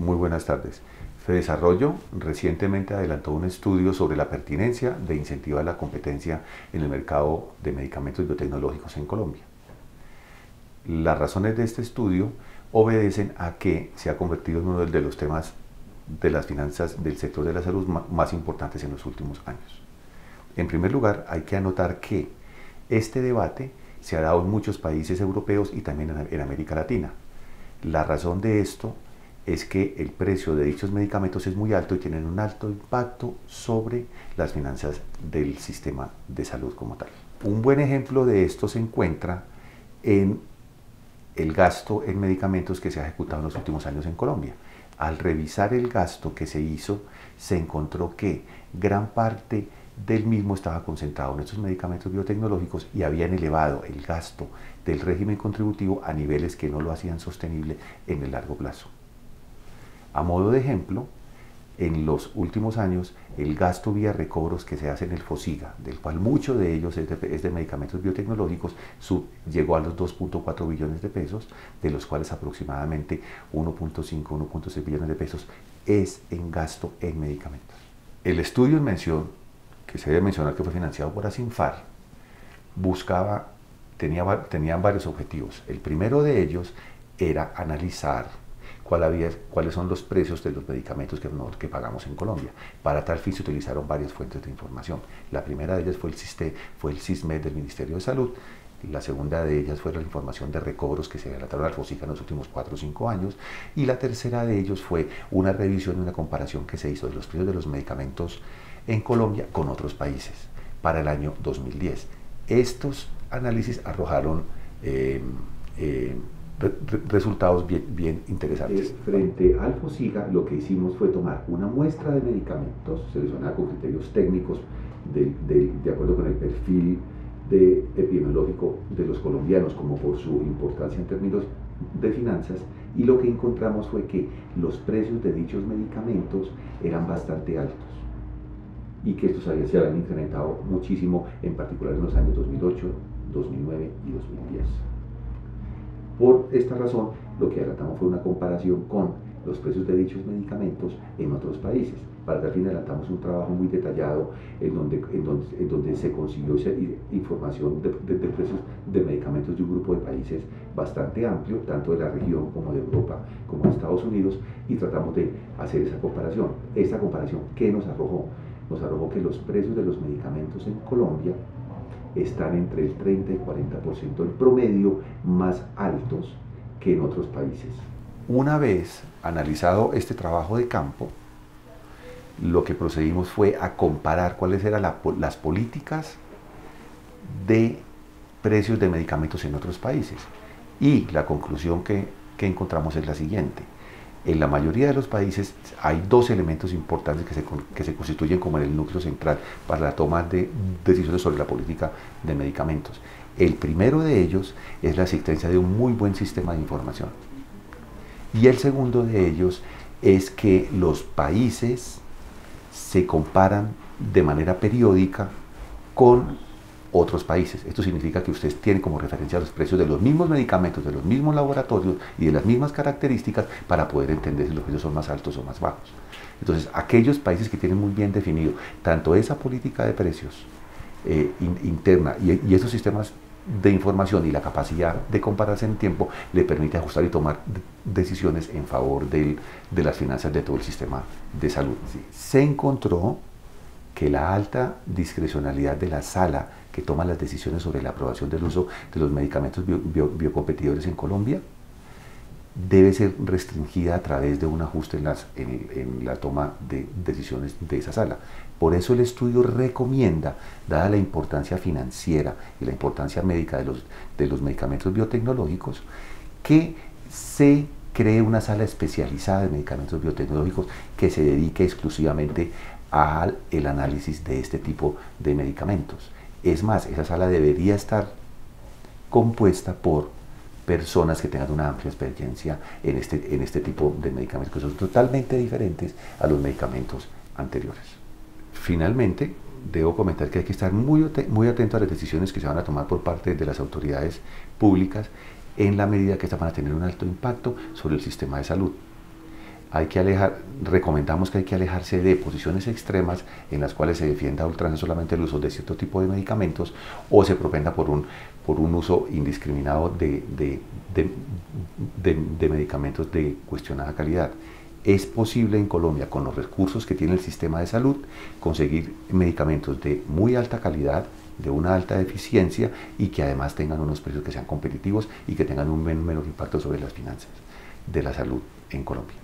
Muy buenas tardes. Fedesarrollo recientemente adelantó un estudio sobre la pertinencia de incentivar la competencia en el mercado de medicamentos biotecnológicos en Colombia. Las razones de este estudio obedecen a que se ha convertido en uno de los temas de las finanzas del sector de la salud más importantes en los últimos años. En primer lugar, hay que anotar que este debate se ha dado en muchos países europeos y también en América Latina. La razón de esto es que el precio de dichos medicamentos es muy alto y tienen un alto impacto sobre las finanzas del sistema de salud como tal. Un buen ejemplo de esto se encuentra en el gasto en medicamentos que se ha ejecutado en los últimos años en Colombia. Al revisar el gasto que se hizo, se encontró que gran parte del mismo estaba concentrado en estos medicamentos biotecnológicos y habían elevado el gasto del régimen contributivo a niveles que no lo hacían sostenible en el largo plazo. A modo de ejemplo, en los últimos años, el gasto vía recobros que se hace en el FOSIGA, del cual mucho de ellos es de medicamentos biotecnológicos, llegó a los 2.4 billones de pesos, de los cuales aproximadamente 1.5, 1.6 billones de pesos es en gasto en medicamentos. El estudio en mención, que se debe mencionar que fue financiado por Asinfar, tenían varios objetivos. El primero de ellos era analizar cuáles son los precios de los medicamentos que pagamos en Colombia. Para tal fin se utilizaron varias fuentes de información. La primera de ellas fue el SISMED del Ministerio de Salud. La segunda de ellas fue la información de recobros que se relataron al FOSIGA en los últimos 4 o 5 años. Y la tercera de ellos fue una revisión y una comparación que se hizo de los precios de los medicamentos en Colombia con otros países para el año 2010. Estos análisis arrojaron resultados bien interesantes. Frente al FOSIGA, lo que hicimos fue tomar una muestra de medicamentos seleccionada con criterios técnicos de acuerdo con el perfil epidemiológico de los colombianos, como por su importancia en términos de finanzas, y lo que encontramos fue que los precios de dichos medicamentos eran bastante altos y que estos se habían incrementado muchísimo, en particular en los años 2008, 2009 y 2010. Por esta razón, lo que adelantamos fue una comparación con los precios de dichos medicamentos en otros países. Para tal fin adelantamos un trabajo muy detallado en donde se consiguió información de precios de medicamentos de un grupo de países bastante amplio, tanto de la región como de Europa, como de Estados Unidos, y tratamos de hacer esa comparación. Esta comparación, ¿qué nos arrojó? Nos arrojó que los precios de los medicamentos en Colombia están entre el 30 y 40% en promedio más altos que en otros países. Una vez analizado este trabajo de campo, lo que procedimos fue a comparar cuáles eran las políticas de precios de medicamentos en otros países. Y la conclusión que encontramos es la siguiente. En la mayoría de los países hay dos elementos importantes que se constituyen como el núcleo central para la toma de decisiones sobre la política de medicamentos. El primero de ellos es la existencia de un muy buen sistema de información. Y el segundo de ellos es que los países se comparan de manera periódica con otros países. Esto significa que usted tiene como referencia los precios de los mismos medicamentos, de los mismos laboratorios y de las mismas características para poder entender si los precios son más altos o más bajos. Entonces, aquellos países que tienen muy bien definido tanto esa política de precios interna y esos sistemas de información y la capacidad de compararse en tiempo le permite ajustar y tomar decisiones en favor de las finanzas de todo el sistema de salud. Se encontró que la alta discrecionalidad de la sala que toma las decisiones sobre la aprobación del uso de los medicamentos biocompetidores en Colombia debe ser restringida a través de un ajuste en la toma de decisiones de esa sala. Por eso el estudio recomienda, dada la importancia financiera y la importancia médica de los medicamentos biotecnológicos, que se cree una sala especializada de medicamentos biotecnológicos que se dedique exclusivamente al análisis de este tipo de medicamentos. Es más, esa sala debería estar compuesta por personas que tengan una amplia experiencia en este tipo de medicamentos, que son totalmente diferentes a los medicamentos anteriores. Finalmente, debo comentar que hay que estar muy atento a las decisiones que se van a tomar por parte de las autoridades públicas en la medida que estas van a tener un alto impacto sobre el sistema de salud. recomendamos que hay que alejarse de posiciones extremas en las cuales se defienda a ultranza solamente el uso de cierto tipo de medicamentos o se propenda por un uso indiscriminado de medicamentos de cuestionada calidad. Es posible en Colombia, con los recursos que tiene el sistema de salud, conseguir medicamentos de muy alta calidad, de una alta eficiencia y que además tengan unos precios que sean competitivos y que tengan un menor impacto sobre las finanzas de la salud en Colombia.